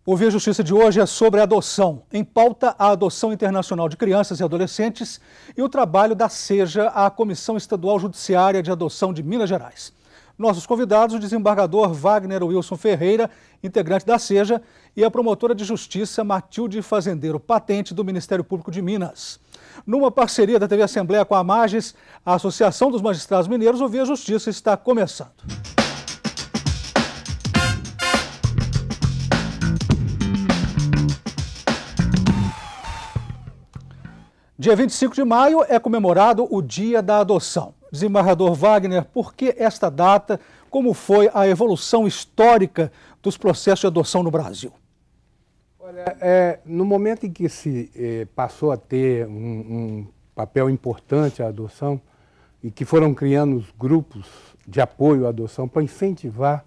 O Via Justiça de hoje é sobre adoção. Em pauta, a adoção internacional de crianças e adolescentes e o trabalho da SEJA, a Comissão Estadual Judiciária de Adoção de Minas Gerais. Nossos convidados, o desembargador Wagner Wilson Ferreira, integrante da SEJA, e a promotora de justiça Matilde Fazendeiro Patente, do Ministério Público de Minas. Numa parceria da TV Assembleia com a Mages, a Associação dos Magistrados Mineiros, o Via Justiça está começando. Dia 25 de maio é comemorado o Dia da Adoção. Desembargador Wagner, por que esta data? Como foi a evolução histórica dos processos de adoção no Brasil? Olha, no momento em que se passou a ter um papel importante a adoção e que foram criando os grupos de apoio à adoção para incentivar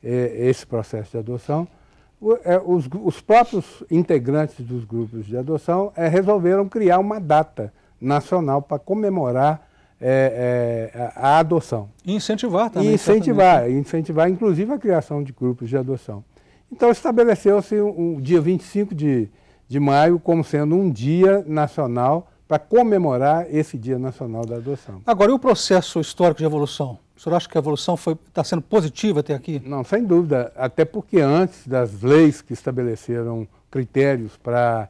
esse processo de adoção, os próprios integrantes dos grupos de adoção resolveram criar uma data nacional para comemorar a adoção. E incentivar também. E incentivar inclusive a criação de grupos de adoção. Então estabeleceu-se o dia 25 de maio como sendo um dia nacional para comemorar esse Dia Nacional da Adoção. Agora, e o processo histórico de evolução? O senhor acha que a evolução está sendo positiva até aqui? Não, sem dúvida. Até porque antes das leis que estabeleceram critérios para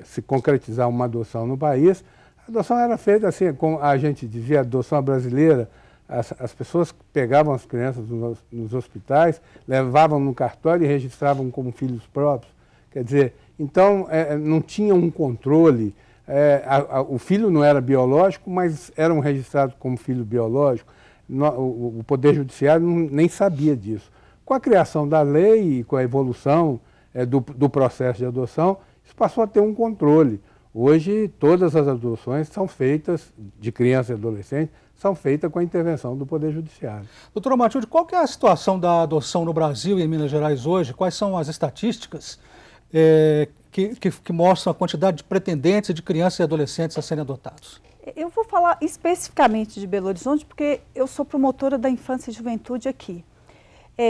se concretizar uma adoção no país, a adoção era feita assim, como a gente dizia, a adoção brasileira. As pessoas pegavam as crianças nos hospitais, levavam no cartório e registravam como filhos próprios. Quer dizer, então não tinha um controle. O filho não era biológico, mas eram registrados como filho biológico. O Poder Judiciário nem sabia disso. Com a criação da lei e com a evolução do processo de adoção, isso passou a ter um controle. Hoje, todas as adoções são feitas, de criança e adolescente, são feitas com a intervenção do Poder Judiciário. Doutora Matilde, qual que é a situação da adoção no Brasil e em Minas Gerais hoje? Quais são as estatísticas que mostram a quantidade de pretendentes e de crianças e adolescentes a serem adotados? Eu vou falar especificamente de Belo Horizonte, porque eu sou promotora da infância e juventude aqui.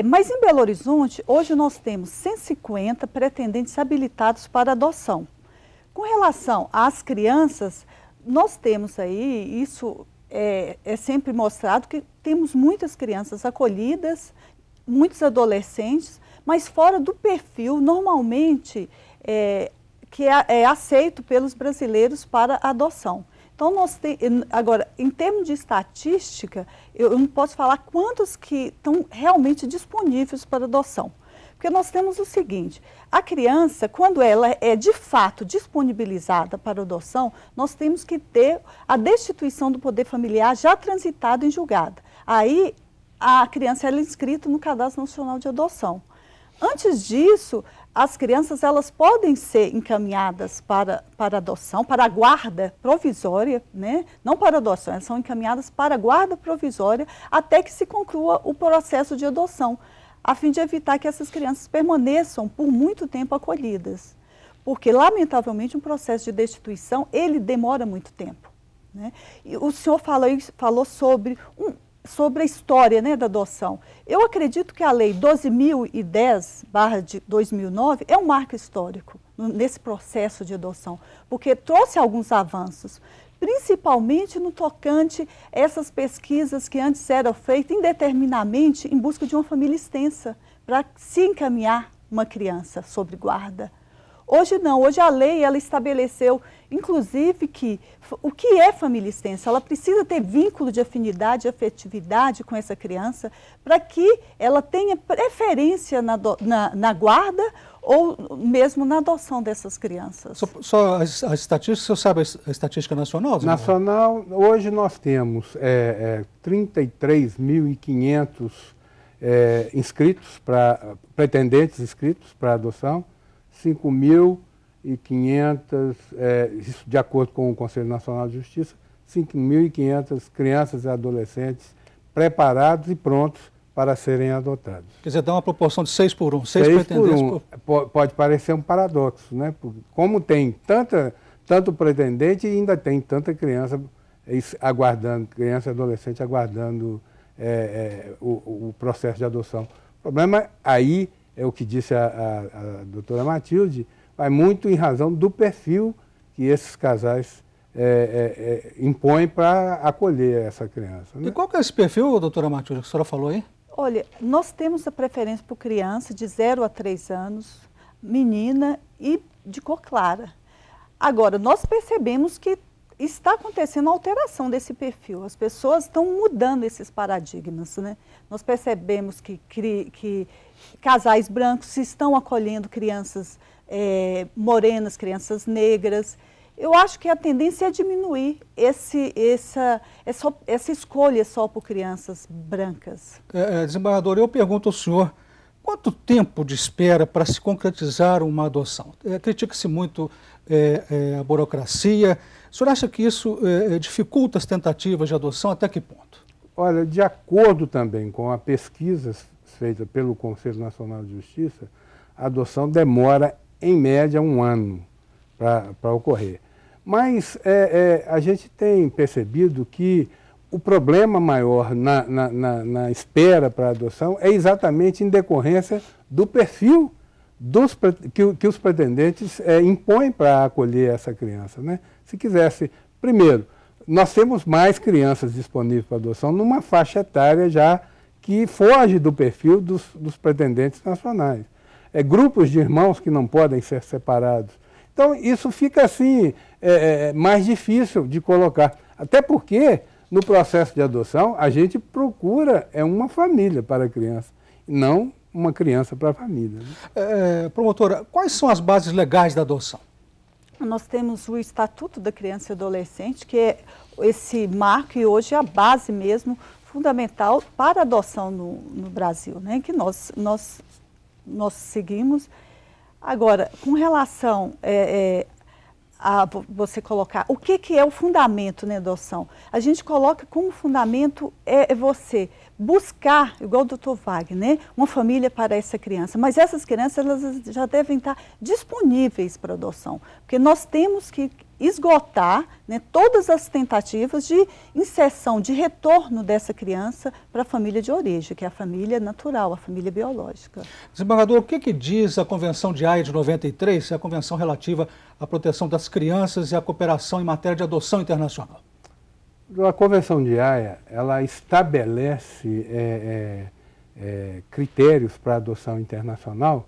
Mas em Belo Horizonte, hoje nós temos 150 pretendentes habilitados para adoção. Com relação às crianças, nós temos aí, isso é sempre mostrado, que temos muitas crianças acolhidas, muitos adolescentes, mas fora do perfil, normalmente, que é aceito pelos brasileiros para adoção. Então, agora, em termos de estatística, eu não posso falar quantos que estão realmente disponíveis para adoção. Porque nós temos o seguinte, a criança, quando ela é de fato disponibilizada para adoção, nós temos que ter a destituição do poder familiar já transitado em julgado. Aí, a criança é inscrita no Cadastro Nacional de Adoção. Antes disso, as crianças elas podem ser encaminhadas para adoção, para a guarda provisória, né? Não para adoção, elas são encaminhadas para a guarda provisória até que se conclua o processo de adoção, a fim de evitar que essas crianças permaneçam por muito tempo acolhidas. Porque, lamentavelmente, um processo de destituição, ele demora muito tempo, né? E o senhor falou sobre a história, né, da adoção. Eu acredito que a Lei 12.010/2009 é um marco histórico nesse processo de adoção, porque trouxe alguns avanços, principalmente no tocante a essas pesquisas que antes eram feitas indeterminadamente em busca de uma família extensa, para se encaminhar uma criança sob guarda. Hoje não, hoje a lei ela estabeleceu, inclusive, que o que é família extensa? Ela precisa ter vínculo de afinidade, afetividade com essa criança, para que ela tenha preferência na guarda ou mesmo na adoção dessas crianças. Só as estatísticas, o senhor sabe a estatística nacional? Nacional, hoje nós temos 33.500 inscritos, pretendentes inscritos para adoção, 5.500, isso de acordo com o Conselho Nacional de Justiça, 5.500 crianças e adolescentes preparados e prontos para serem adotados. Quer dizer, dá uma proporção de 6 por 1, 6 pretendentes por 1. Pode parecer um paradoxo, né? Porque como tem tanto pretendente e ainda tem tanta criança aguardando, criança e adolescente aguardando o processo de adoção. O problema aí é o que disse a doutora Matilde, vai muito em razão do perfil que esses casais impõem para acolher essa criança. Né? E qual que é esse perfil, doutora Matilde, que a senhora falou aí? Olha, nós temos a preferência por criança de 0 a 3 anos, menina e de cor clara. Agora, nós percebemos que está acontecendo alteração desse perfil. As pessoas estão mudando esses paradigmas, né? Nós percebemos que casais brancos estão acolhendo crianças morenas, crianças negras. Eu acho que a tendência é diminuir essa escolha só por crianças brancas. Desembargador, eu pergunto ao senhor, quanto tempo de espera para se concretizar uma adoção? Critica-se muito a burocracia. O senhor acha que isso dificulta as tentativas de adoção? Até que ponto? Olha, de acordo também com a pesquisa feita pelo Conselho Nacional de Justiça, a adoção demora, em média, 1 ano para ocorrer. Mas a gente tem percebido que o problema maior na espera para a adoção é exatamente em decorrência do perfil que os pretendentes impõem para acolher essa criança. Né? Se quisesse, primeiro, nós temos mais crianças disponíveis para adoção numa faixa etária já que foge do perfil dos pretendentes nacionais. Grupos de irmãos que não podem ser separados. Então, isso fica assim, mais difícil de colocar. Até porque, no processo de adoção, a gente procura uma família para a criança, não uma criança para a família. Né? Promotora, quais são as bases legais da adoção? Nós temos o Estatuto da Criança e Adolescente, que é esse marco e hoje é a base mesmo fundamental para a adoção no Brasil, né? Que nós seguimos. Agora, com relação a você colocar, o que é o fundamento na adoção? A gente coloca como fundamento você buscar, igual o doutor Wagner, né, uma família para essa criança. Mas essas crianças elas já devem estar disponíveis para adoção, porque nós temos que esgotar, né, todas as tentativas de inserção, de retorno dessa criança para a família de origem, que é a família natural, a família biológica. Desembargador, o que diz a Convenção de Haia de 93, a Convenção relativa à proteção das crianças e à cooperação em matéria de adoção internacional? A Convenção de Haia, ela estabelece critérios para a adoção internacional,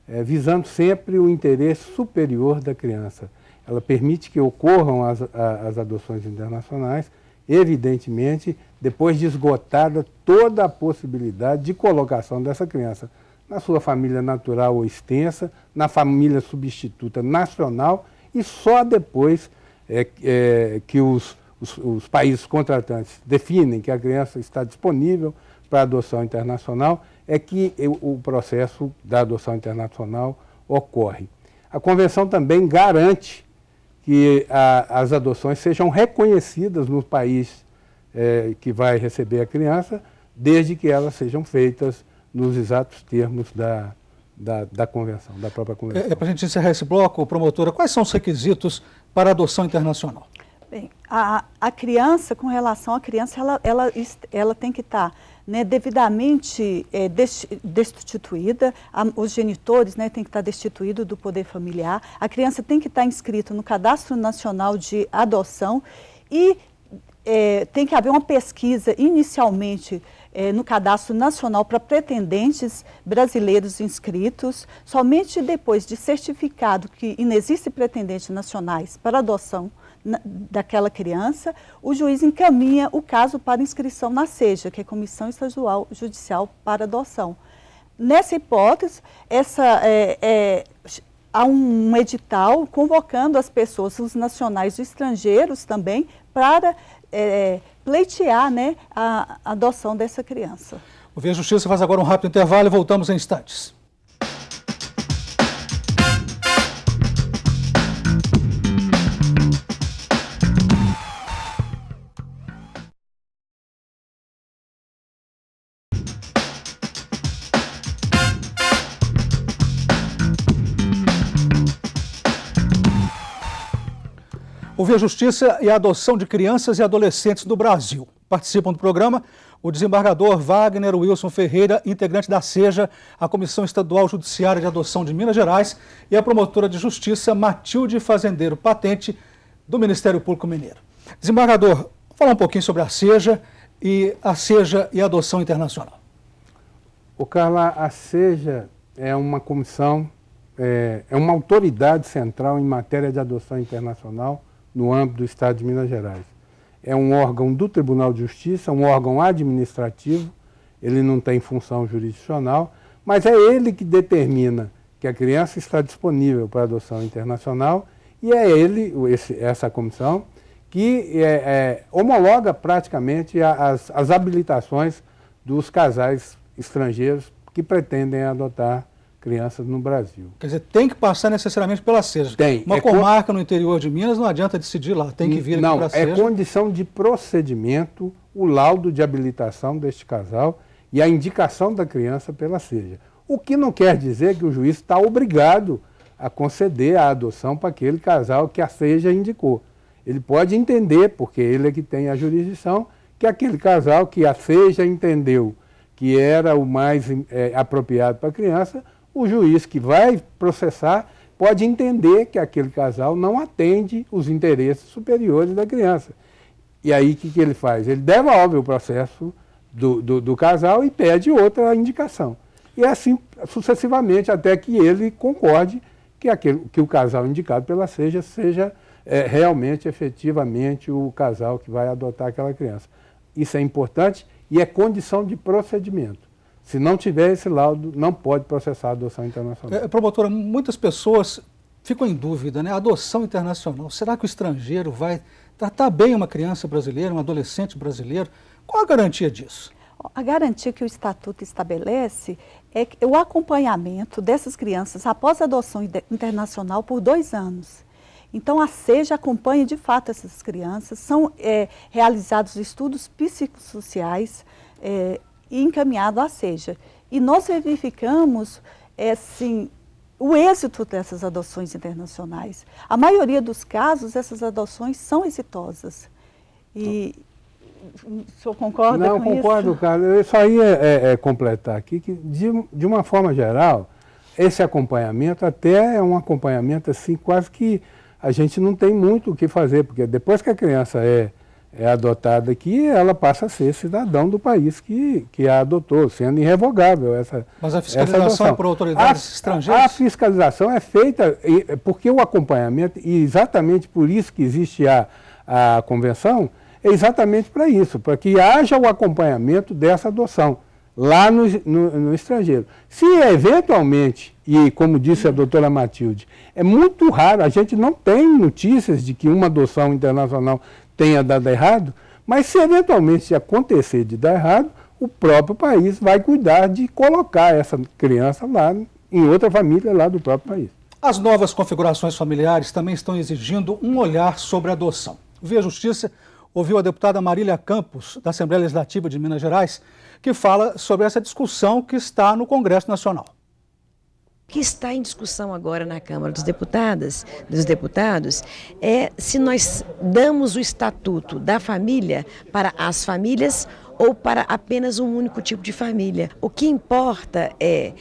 visando sempre o interesse superior da criança. Ela permite que ocorram as adoções internacionais, evidentemente, depois de esgotada toda a possibilidade de colocação dessa criança na sua família natural ou extensa, na família substituta nacional, e só depois que os países contratantes definem que a criança está disponível para adoção internacional, é que o processo da adoção internacional ocorre. A Convenção também garante que as adoções sejam reconhecidas no país que vai receber a criança, desde que elas sejam feitas nos exatos termos da Convenção, da própria Convenção. Para a gente encerrar esse bloco, promotora, quais são os requisitos para a adoção internacional? Bem, a criança, com relação à criança, ela tem que estar, né, devidamente destituída, os genitores, né, têm que estar destituídos do poder familiar, a criança tem que estar inscrita no Cadastro Nacional de Adoção e tem que haver uma pesquisa inicialmente no Cadastro Nacional para pretendentes brasileiros inscritos. Somente depois de certificado que inexistem pretendentes nacionais para adoção daquela criança, o juiz encaminha o caso para inscrição na SEJA, que é Comissão Estadual Judicial para Adoção. Nessa hipótese, há um edital convocando as pessoas, os nacionais e estrangeiros também, para pleitear, né, a adoção dessa criança. O Via Justiça faz agora um rápido intervalo e voltamos em instantes. O Via Justiça e a adoção de crianças e adolescentes no Brasil. Participam do programa o desembargador Wagner Wilson Ferreira, integrante da SEJA, a Comissão Estadual Judiciária de Adoção de Minas Gerais, e a promotora de Justiça Matilde Fazendeiro Patente, do Ministério Público Mineiro. Desembargador, vamos falar um pouquinho sobre a SEJA e a adoção internacional. Carla, a SEJA é uma comissão, é uma autoridade central em matéria de adoção internacional no âmbito do Estado de Minas Gerais. É um órgão do Tribunal de Justiça, um órgão administrativo, ele não tem função jurisdicional, mas é ele que determina que a criança está disponível para adoção internacional e é essa comissão, que homologa praticamente as habilitações dos casais estrangeiros que pretendem adotar crianças no Brasil. Quer dizer, tem que passar necessariamente pela SEJA. Tem. Uma comarca no interior de Minas não adianta decidir lá, tem que vir aqui para a SEJA. Não, é condição de procedimento o laudo de habilitação deste casal e a indicação da criança pela SEJA. O que não quer dizer que o juiz está obrigado a conceder a adoção para aquele casal que a SEJA indicou. Ele pode entender, porque ele é que tem a jurisdição, que aquele casal que a SEJA entendeu que era o mais apropriado para a criança, o juiz que vai processar pode entender que aquele casal não atende os interesses superiores da criança. E aí o que ele faz? Ele devolve o processo do casal e pede outra indicação. E assim sucessivamente, até que ele concorde que o casal indicado pela SEJA seja realmente, efetivamente, o casal que vai adotar aquela criança. Isso é importante e é condição de procedimento. Se não tiver esse laudo, não pode processar a adoção internacional. Promotora, muitas pessoas ficam em dúvida, né? A adoção internacional, será que o estrangeiro vai tratar bem uma criança brasileira, um adolescente brasileiro? Qual a garantia disso? A garantia que o Estatuto estabelece é o acompanhamento dessas crianças após a adoção internacional por 2 anos. Então, a SEJA acompanha de fato essas crianças, são realizados estudos psicossociais e encaminhado à SEJA. E nós verificamos o êxito dessas adoções internacionais. A maioria dos casos, essas adoções são exitosas. E o senhor concorda com isso? Não, concordo, Carlos. Eu só ia completar aqui que, de uma forma geral, esse acompanhamento até é um acompanhamento assim, quase que a gente não tem muito o que fazer, porque depois que a criança é adotada aqui, ela passa a ser cidadão do país que a adotou, sendo irrevogável essa Mas a fiscalização é por autoridades estrangeiras? A fiscalização é feita porque o acompanhamento, e exatamente por isso que existe a convenção, é exatamente para isso, para que haja o acompanhamento dessa adoção lá no estrangeiro. Se eventualmente, e como disse a doutora Matilde, é muito raro, a gente não tem notícias de que uma adoção internacional tenha dado errado, mas se eventualmente acontecer de dar errado, o próprio país vai cuidar de colocar essa criança lá em outra família lá do próprio país. As novas configurações familiares também estão exigindo um olhar sobre a adoção. O Via Justiça ouviu a deputada Marília Campos, da Assembleia Legislativa de Minas Gerais, que fala sobre essa discussão que está no Congresso Nacional. O que está em discussão agora na Câmara dos Deputados é se nós damos o estatuto da família para as famílias ou para apenas um único tipo de família. O que importa é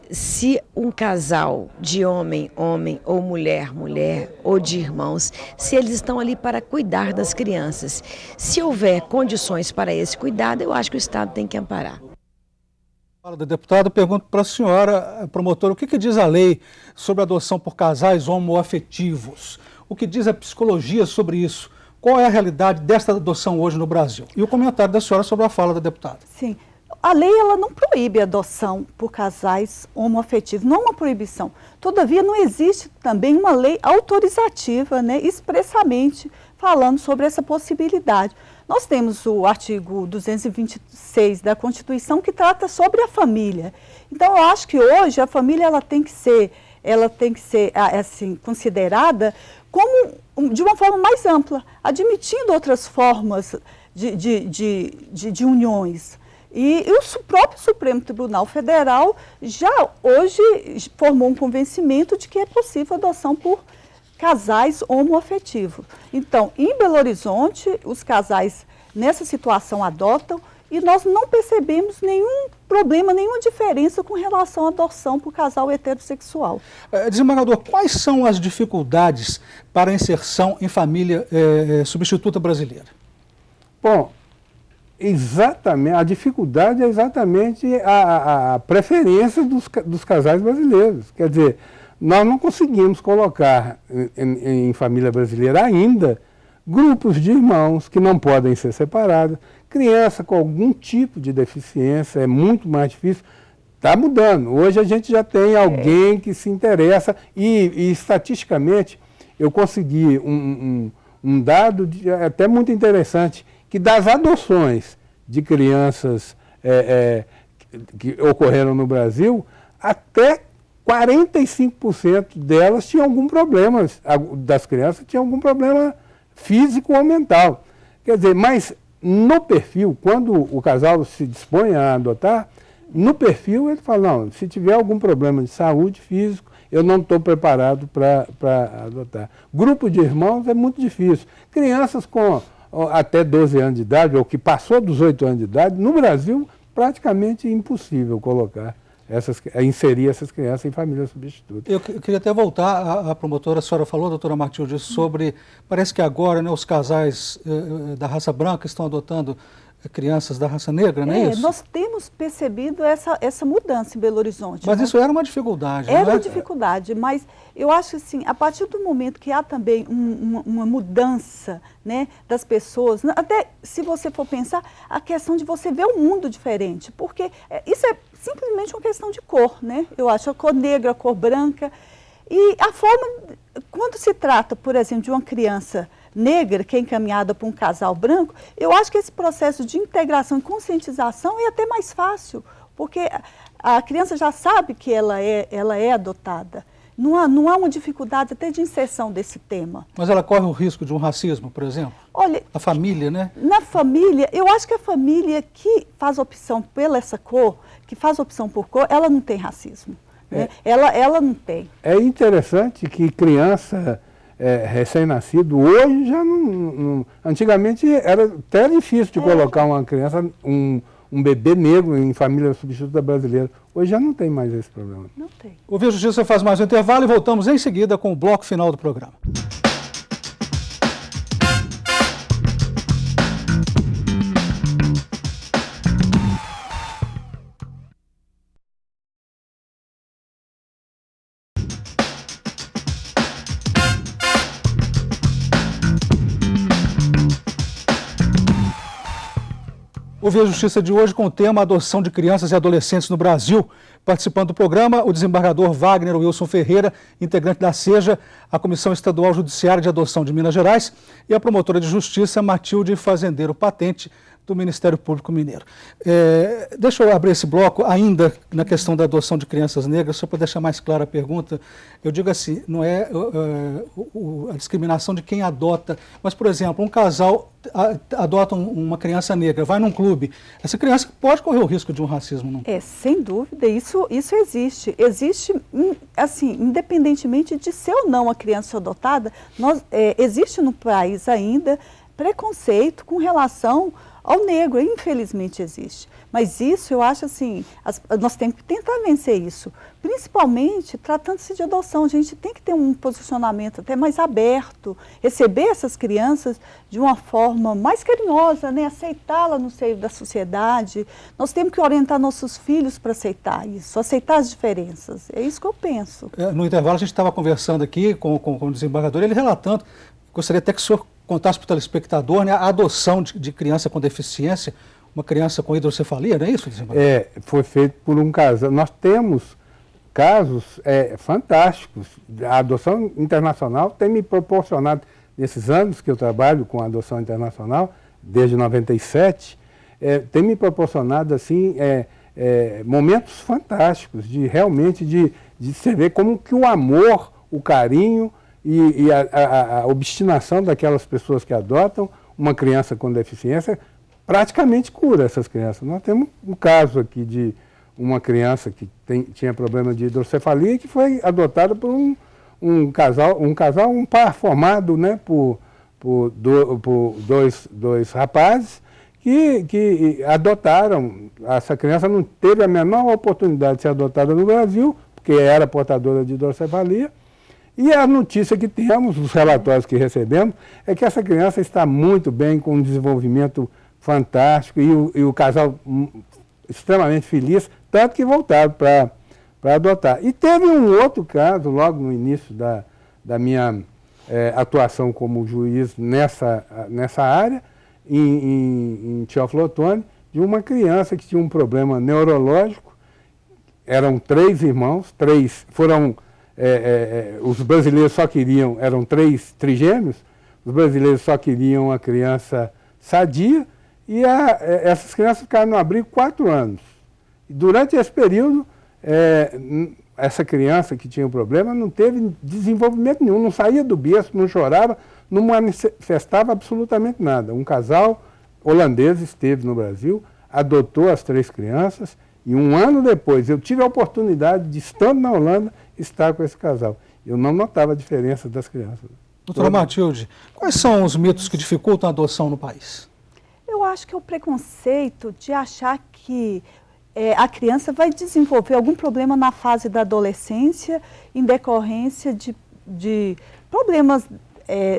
se um casal de homem, ou mulher, ou de irmãos, se eles estão ali para cuidar das crianças. Se houver condições para esse cuidado, eu acho que o Estado tem que amparar. Fala da deputada, pergunto para a senhora, promotora, o que diz a lei sobre adoção por casais homoafetivos? O que diz a psicologia sobre isso? Qual é a realidade desta adoção hoje no Brasil? E o comentário da senhora sobre a fala da deputada. Sim. A lei ela não proíbe a adoção por casais homoafetivos, não é uma proibição. Todavia, não existe também uma lei autorizativa, né, expressamente falando sobre essa possibilidade. Nós temos o artigo 226 da Constituição que trata sobre a família. Então, eu acho que hoje a família ela tem que ser assim, considerada como de uma forma mais ampla, admitindo outras formas de uniões. E o próprio Supremo Tribunal Federal já hoje formou um convencimento de que é possível adoção por casais homoafetivos. Então, em Belo Horizonte, os casais nessa situação adotam e nós não percebemos nenhum problema, nenhuma diferença com relação à adoção para o casal heterossexual. Desembargador, quais são as dificuldades para a inserção em família substituta brasileira? Bom, exatamente, a dificuldade é exatamente a preferência dos casais brasileiros. Quer dizer, nós não conseguimos colocar em família brasileira ainda grupos de irmãos que não podem ser separados, criança com algum tipo de deficiência, é muito mais difícil. Está mudando. Hoje a gente já tem alguém que se interessa e estatisticamente eu consegui um dado até muito interessante, que das adoções de crianças que ocorreram no Brasil, até 45% delas tinham algum problema, das crianças tinham algum problema físico ou mental. Quer dizer, mas no perfil, quando o casal se dispõe a adotar, no perfil ele fala, não, se tiver algum problema de saúde físico, eu não estou preparado para adotar. Grupo de irmãos é muito difícil. Crianças com até 12 anos de idade, ou que passou dos 8 anos de idade, no Brasil, praticamente impossível inserir essas crianças em família substituta. Eu queria até voltar à promotora, a senhora falou, doutora Matilde, sobre, parece que agora, né, os casais da raça branca estão adotando crianças da raça negra, não é isso? Nós temos percebido essa mudança em Belo Horizonte. Mas isso era uma dificuldade, Era não é? uma dificuldade, mas eu acho assim, a partir do momento que há também uma mudança, né, das pessoas, até se você for pensar, a questão de você ver um mundo diferente, porque isso é simplesmente uma questão de cor, né? Eu acho a cor negra, a cor branca, e a forma, quando se trata, por exemplo, de uma criança negra, que é encaminhada para um casal branco, eu acho que esse processo de integração e conscientização é até mais fácil, porque a criança já sabe que ela é adotada. Não há uma dificuldade até de inserção desse tema. Mas ela corre o risco de um racismo, por exemplo? Olha, a família, né? Na família, eu acho que a família que faz opção pela essa cor, que faz opção por cor, ela não tem racismo. Né? Ela não tem. É interessante que criança recém-nascido, hoje já não... Antigamente era até difícil de colocar uma criança, um bebê negro em família substituta brasileira. Hoje já não tem mais esse problema. Não tem. O Via Justiça faz mais um intervalo e voltamos em seguida com o bloco final do programa. O Via Justiça de hoje com o tema Adoção de Crianças e Adolescentes no Brasil. Participando do programa, o desembargador Wagner Wilson Ferreira, integrante da SEJA, a Comissão Estadual Judiciária de Adoção de Minas Gerais, e a promotora de Justiça Matilde Fazendeiro Patente, do Ministério Público Mineiro. Deixa eu abrir esse bloco ainda na questão da adoção de crianças negras, só para deixar mais clara a pergunta. Eu digo assim, não é a discriminação de quem adota, mas, por exemplo, um casal adota uma criança negra, vai num clube, essa criança pode correr o risco de um racismo, não? Sem dúvida, isso existe. Existe, assim, independentemente de ser ou não a criança adotada, existe no país ainda preconceito com relação ao negro, infelizmente existe. Mas isso, eu acho assim, nós temos que tentar vencer isso. Principalmente tratando-se de adoção, a gente tem que ter um posicionamento até mais aberto, receber essas crianças de uma forma mais carinhosa, né? Aceitá-la no seio da sociedade. Nós temos que orientar nossos filhos para aceitar isso, aceitar as diferenças. É isso que eu penso. No intervalo a gente estava conversando aqui com o desembargador, ele relatando, gostaria até que o senhor contasse para o telespectador, né, a adoção de criança com deficiência, uma criança com hidrocefalia, não é isso, desembargador? Foi feito por um casal. Nós temos casos fantásticos. A adoção internacional tem me proporcionado, nesses anos que eu trabalho com a adoção internacional, desde 97, tem me proporcionado assim, momentos fantásticos, realmente de você ver como que o amor, o carinho e a obstinação daquelas pessoas que adotam uma criança com deficiência praticamente cura essas crianças. Nós temos um caso aqui de uma criança que tinha problema de hidrocefalia e que foi adotada por um par formado, né, por dois rapazes, que adotaram. Essa criança não teve a menor oportunidade de ser adotada no Brasil, porque era portadora de hidrocefalia. E a notícia que temos, os relatórios que recebemos, é que essa criança está muito bem, com um desenvolvimento fantástico, e o casal extremamente feliz, tanto que voltaram para adotar. E teve um outro caso, logo no início da minha atuação como juiz nessa área, em Teófilo Otoni, de uma criança que tinha um problema neurológico. Eram 3 irmãos, os brasileiros só queriam, eram 3 trigêmeos, os brasileiros só queriam a criança sadia, e essas crianças ficaram no abrigo 4 anos. E durante esse período, essa criança que tinha o problema não teve desenvolvimento nenhum, não saía do berço, não chorava, não manifestava absolutamente nada. Um casal holandês esteve no Brasil, adotou as 3 crianças, e um ano depois eu tive a oportunidade de, estando na Holanda, estar com esse casal. Eu não notava a diferença das crianças. Doutora Matilde, quais são os mitos que dificultam a adoção no país? Eu acho que é o preconceito de achar que a criança vai desenvolver algum problema na fase da adolescência em decorrência de problemas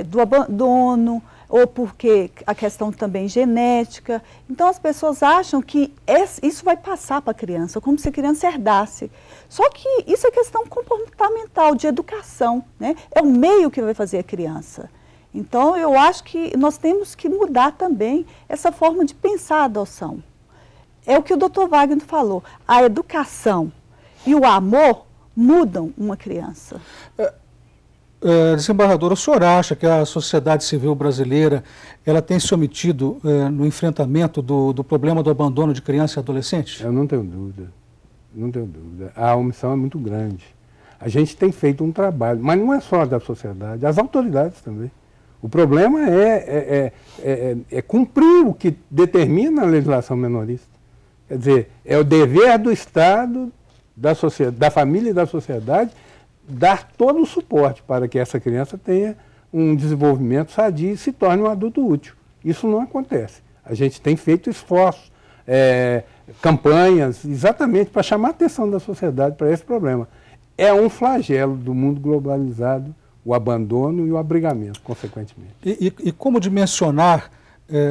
do abandono, ou porque a questão também genética. Então as pessoas acham que isso vai passar para a criança, como se a criança herdasse. Só que isso é questão comportamental, de educação, né? É o meio que vai fazer a criança. Então eu acho que nós temos que mudar também essa forma de pensar a adoção. É o que o Dr. Wagner falou, a educação e o amor mudam uma criança. Desembargador, o senhor acha que a sociedade civil brasileira ela tem se omitido no enfrentamento do problema do abandono de criança e adolescente? Eu não tenho dúvida, não tenho dúvida. A omissão é muito grande. A gente tem feito um trabalho, mas não é só da sociedade, as autoridades também. O problema é cumprir o que determina a legislação menorista. Quer dizer, é o dever do Estado, da família e da sociedade, dar todo o suporte para que essa criança tenha um desenvolvimento sadio e se torne um adulto útil. Isso não acontece. A gente tem feito esforços, campanhas, exatamente para chamar a atenção da sociedade para esse problema. É um flagelo do mundo globalizado, o abandono e o abrigamento, consequentemente. E como dimensionar,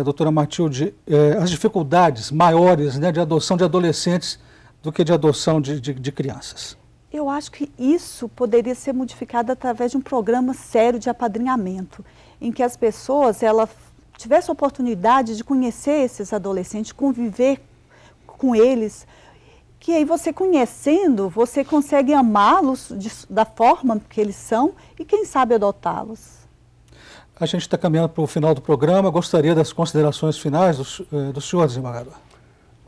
doutora Matilde, as dificuldades maiores, né, de adoção de adolescentes do que de adoção de crianças? Eu acho que isso poderia ser modificado através de um programa sério de apadrinhamento, em que as pessoas tivessem a oportunidade de conhecer esses adolescentes, conviver com eles, que aí você conhecendo, você consegue amá-los da forma que eles são e quem sabe adotá-los. A gente está caminhando para o final do programa, gostaria das considerações finais do senhor, desembargador.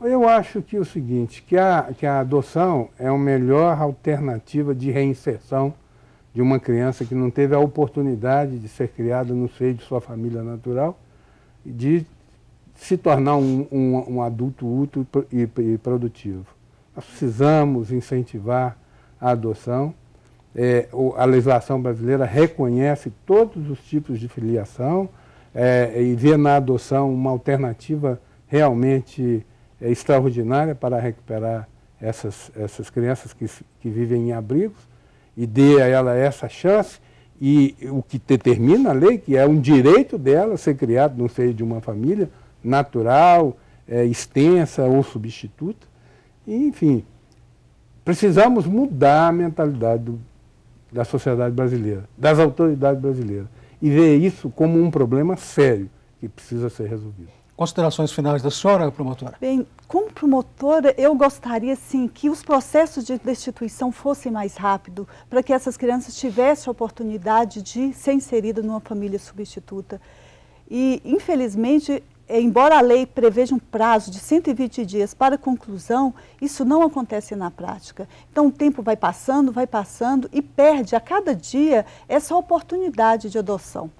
Eu acho que é o seguinte, que a adoção é a melhor alternativa de reinserção de uma criança que não teve a oportunidade de ser criada no seio de sua família natural e de se tornar um adulto útil e produtivo. Nós precisamos incentivar a adoção. A legislação brasileira reconhece todos os tipos de filiação e vê na adoção uma alternativa realmente extraordinária para recuperar essas crianças que vivem em abrigos e dê a ela essa chance e o que determina a lei, que é um direito dela ser criado no seio de uma família natural, extensa ou substituta. E, enfim, precisamos mudar a mentalidade da sociedade brasileira, das autoridades brasileiras e ver isso como um problema sério que precisa ser resolvido. Considerações finais da senhora, promotora? Bem, como promotora, eu gostaria, sim, que os processos de destituição fossem mais rápidos, para que essas crianças tivessem a oportunidade de ser inseridas numa família substituta. E, infelizmente, embora a lei preveja um prazo de 120 dias para conclusão, isso não acontece na prática. Então, o tempo vai passando e perde a cada dia essa oportunidade de adoção.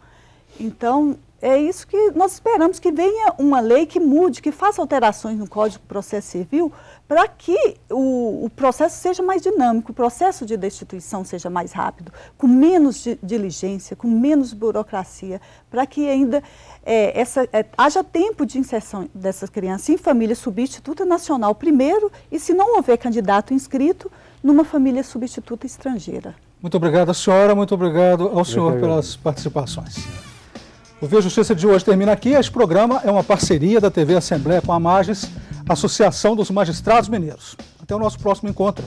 Então, é isso que nós esperamos, que venha uma lei que mude, que faça alterações no Código de Processo Civil para que o processo seja mais dinâmico, o processo de destituição seja mais rápido, com menos diligência, com menos burocracia, para que ainda haja tempo de inserção dessas crianças em família substituta nacional primeiro e, se não houver candidato inscrito, numa família substituta estrangeira. Muito obrigado, senhora. Muito obrigado ao senhor pelas participações. O Via Justiça de hoje termina aqui. Este programa é uma parceria da TV Assembleia com a Magis, Associação dos Magistrados Mineiros. Até o nosso próximo encontro.